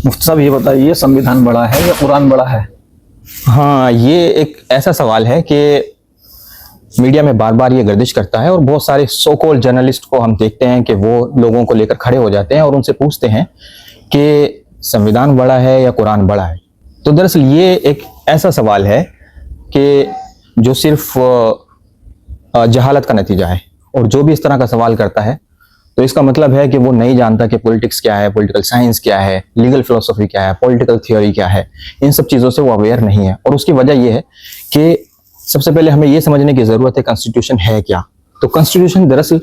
मुफ्ती साहब ये बताइए, संविधान बड़ा है या कुरान बड़ा है? हाँ, ये एक ऐसा सवाल है कि मीडिया में बार बार ये गर्दिश करता है और बहुत सारे सो कॉल्ड जर्नलिस्ट को हम देखते हैं कि वो लोगों को लेकर खड़े हो जाते हैं और उनसे पूछते हैं कि संविधान बड़ा है या कुरान बड़ा है। तो दरअसल ये एक ऐसा सवाल है कि जो सिर्फ जहालत का नतीजा है, और जो भी इस तरह का सवाल करता है तो इसका मतलब है कि वो नहीं जानता कि पॉलिटिक्स क्या है, पॉलिटिकल साइंस क्या है, लीगल फिलोसफी क्या है, पॉलिटिकल थ्योरी क्या है। इन सब चीज़ों से वो अवेयर नहीं है। और उसकी वजह ये है कि सबसे पहले हमें ये समझने की ज़रूरत है कॉन्स्टिट्यूशन है क्या। तो कॉन्स्टिट्यूशन दरअसल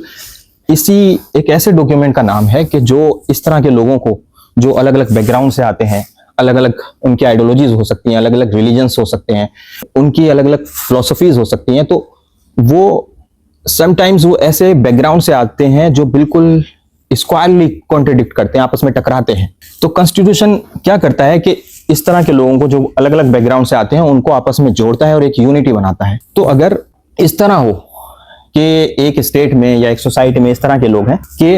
इसी एक ऐसे डॉक्यूमेंट का नाम है कि जो इस तरह के लोगों को, जो अलग अलग बैकग्राउंड से आते हैं, अलग अलग उनकी आइडियोलॉजीज हो सकती हैं, अलग अलग रिलीजन्स हो सकते हैं, उनकी अलग अलग फिलोसफीज हो सकती हैं, तो वो समटाइम्स वो ऐसे बैकग्राउंड से आते हैं जो बिल्कुल स्क्वायरली कॉन्ट्रडिक्ट करते हैं, आपस में टकराते हैं। तो कॉन्स्टिट्यूशन क्या करता है कि इस तरह के लोगों को जो अलग अलग बैकग्राउंड से आते हैं उनको आपस में जोड़ता है और एक यूनिटी बनाता है। तो अगर इस तरह हो कि एक स्टेट में या एक सोसाइटी में इस तरह के लोग हैं कि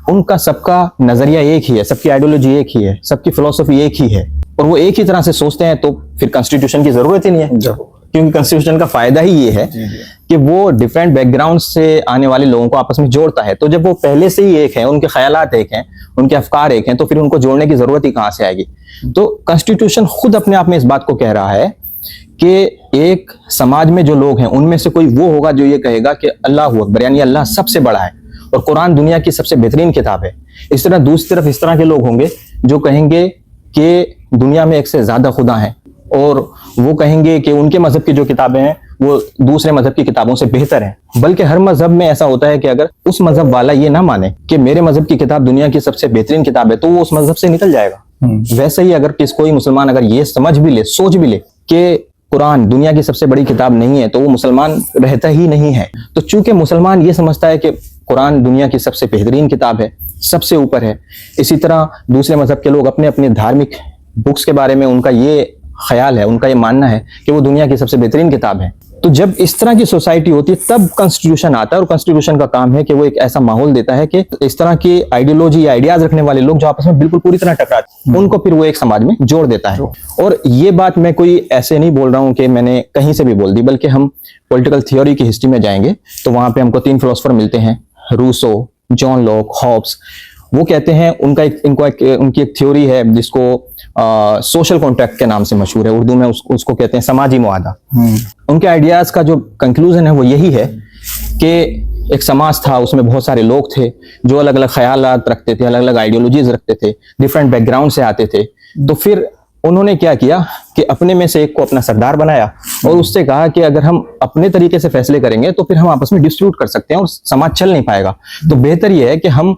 उनका सबका नजरिया एक ही है, सबकी आइडियोलॉजी एक ही है, सबकी फिलोसफी एक ही है और वो एक ही तरह से सोचते हैं, तो फिर कॉन्स्टिट्यूशन की जरूरत ही नहीं है। क्योंकि कॉन्स्टिट्यूशन का फायदा ही ये है कि वो डिफरेंट बैकग्राउंड से आने वाले लोगों को आपस में जोड़ता है। तो जब वो पहले से ही एक है, उनके ख्यालात एक हैं, उनके अफकार एक हैं, तो फिर उनको जोड़ने की जरूरत ही कहां से आएगी। तो कॉन्स्टिट्यूशन खुद अपने आप में इस बात को कह रहा है कि एक समाज में जो लोग हैं उनमें से कोई वो होगा जो ये कहेगा कि अल्लाह अकबर, यानी अल्लाह सबसे बड़ा है और कुरान दुनिया की सबसे बेहतरीन किताब है। इस तरह दूसरी तरफ इस तरह के लोग होंगे जो कहेंगे कि दुनिया में एक से ज्यादा खुदा हैं और वो कहेंगे कि उनके मजहब की जो किताबें हैं वो दूसरे मजहब की किताबों से बेहतर हैं। बल्कि हर मजहब में ऐसा होता है कि अगर उस मजहब वाला ये ना माने कि मेरे मजहब की किताब दुनिया की सबसे बेहतरीन किताब है, तो वो उस मजहब से निकल जाएगा। वैसे ही अगर कोई मुसलमान अगर ये समझ भी ले, सोच भी ले कि कुरान दुनिया की सबसे बड़ी किताब नहीं है, तो वो मुसलमान रहता ही नहीं है। तो चूंकि मुसलमान ये समझता है कि कुरान दुनिया की सबसे बेहतरीन किताब है, सबसे ऊपर है, इसी तरह दूसरे मजहब के लोग अपने अपने धार्मिक बुक्स के बारे में उनका ये ख्याल है, उनका ये मानना है कि वो दुनिया की सबसे बेहतरीन किताब है। तो जब इस तरह की सोसाइटी होती है तब कॉन्स्टिट्यूशन आता है, और कॉन्स्टिट्यूशन का काम है कि वो एक ऐसा माहौल देता है कि इस तरह की आइडियोलॉजी या आइडियाज रखने वाले लोग जो आपस में बिल्कुल पूरी तरह टकराते हैं उनको फिर वो एक समाज में जोड़ देता है। और ये बात मैं कोई ऐसे नहीं बोल रहा हूं कि मैंने कहीं से भी बोल दी, बल्कि हम पॉलिटिकल थ्योरी की हिस्ट्री में जाएंगे तो वहां पे हमको 3 फिलोसोफर मिलते हैं, रूसो, जॉन लॉक, हॉब्स। वो कहते हैं उनकी एक थ्योरी है जिसको सोशल कॉन्ट्रैक्ट के नाम से मशहूर है, उर्दू में उसको कहते हैं समाजी मुआहदा। उनके आइडियाज का जो कंक्लूजन है वो यही है कि एक समाज था, उसमें बहुत सारे लोग थे जो अलग अलग ख्यालात रखते थे, अलग अलग आइडियोलॉजीज रखते थे, डिफरेंट बैकग्राउंड से आते थे। तो फिर उन्होंने क्या किया कि अपने में से एक को अपना सरदार बनाया और उससे कहा कि अगर हम अपने तरीके से फैसले करेंगे तो फिर हम आपस में डिस्प्यूट कर सकते हैं और समाज चल नहीं पाएगा। तो बेहतर यह है कि हम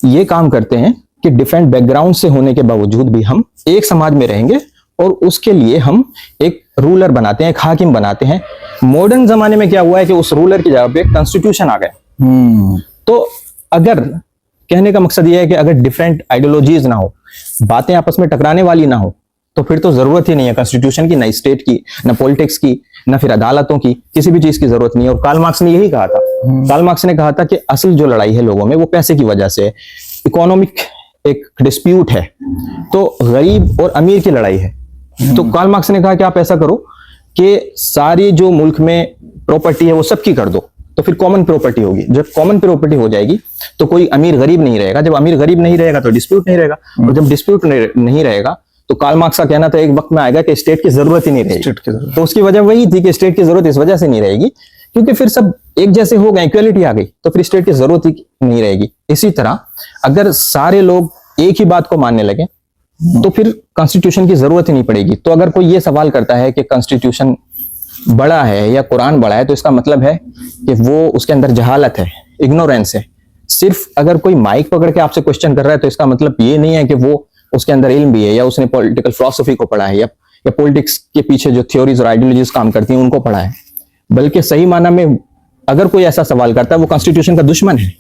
ये काम करते हैं कि डिफरेंट बैकग्राउंड से होने के बावजूद भी हम एक समाज में रहेंगे और उसके लिए हम एक रूलर बनाते हैं, एक हाकिम बनाते हैं। मॉडर्न जमाने में क्या हुआ है कि उस रूलर की जगह पे एक कॉन्स्टिट्यूशन आ गया। तो अगर कहने का मकसद यह है कि अगर डिफरेंट आइडियोलॉजीज ना हो, बातें आपस में टकराने वाली ना हो, तो फिर तो जरूरत ही नहीं है कॉन्स्टिट्यूशन की, ना स्टेट की, ना पॉलिटिक्स की, ना फिर अदालतों की, किसी भी चीज की जरूरत नहीं है। और कार्ल मार्क्स ने यही कहा था। कार्ल मार्क्स ने कहा था कि असल जो लड़ाई है लोगों में वो पैसे की वजह से है, इकोनॉमिक एक डिस्प्यूट है, तो गरीब और अमीर की लड़ाई है। तो कार्ल मार्क्स ने कहा कि आप ऐसा करो कि सारी जो मुल्क में प्रॉपर्टी है वो सबकी कर दो, तो फिर कॉमन प्रॉपर्टी होगी। जब कॉमन प्रॉपर्टी हो जाएगी तो कोई अमीर गरीब नहीं रहेगा, जब अमीर गरीब नहीं रहेगा तो डिस्प्यूट नहीं रहेगा, और जब डिस्प्यूट नहीं रहेगा तो कार्ल मार्क्स का कहना था एक वक्त में आएगा कि स्टेट की जरूरत ही नहीं रहेगी। तो उसकी वजह वही थी कि स्टेट की जरूरत इस वजह से नहीं रहेगी क्योंकि फिर सब एक जैसे हो गए, इक्वालिटी आ गई, तो फिर स्टेट की जरूरत ही नहीं रहेगी। इसी तरह अगर सारे लोग एक ही बात को मानने लगे तो फिर कॉन्स्टिट्यूशन की जरूरत ही नहीं पड़ेगी। तो अगर कोई ये सवाल करता है कि कॉन्स्टिट्यूशन बड़ा है या कुरान बड़ा है, तो इसका मतलब है कि वो उसके अंदर जहालत है, इग्नोरेंस है। सिर्फ अगर कोई माइक पकड़ के आपसे क्वेश्चन कर रहा है तो इसका मतलब ये नहीं है कि वो उसके अंदर इल्म भी है या उसने पॉलिटिकल फिलोसफी को पढ़ा है या पॉलिटिक्स के पीछे जो थ्योरीज और आइडियोलॉजीज काम करती हैं उनको पढ़ा है। बल्कि सही माना में अगर कोई ऐसा सवाल करता है वो कॉन्स्टिट्यूशन का दुश्मन है,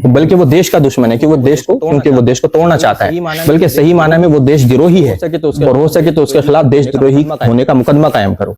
बल्कि वो देश का दुश्मन है कि वो देश को तोड़ना चाहता है। बल्कि सही माना में वो देश द्रोही है, और हो सके तो उसके खिलाफ देशद्रोही होने का मुकदमा कायम करो।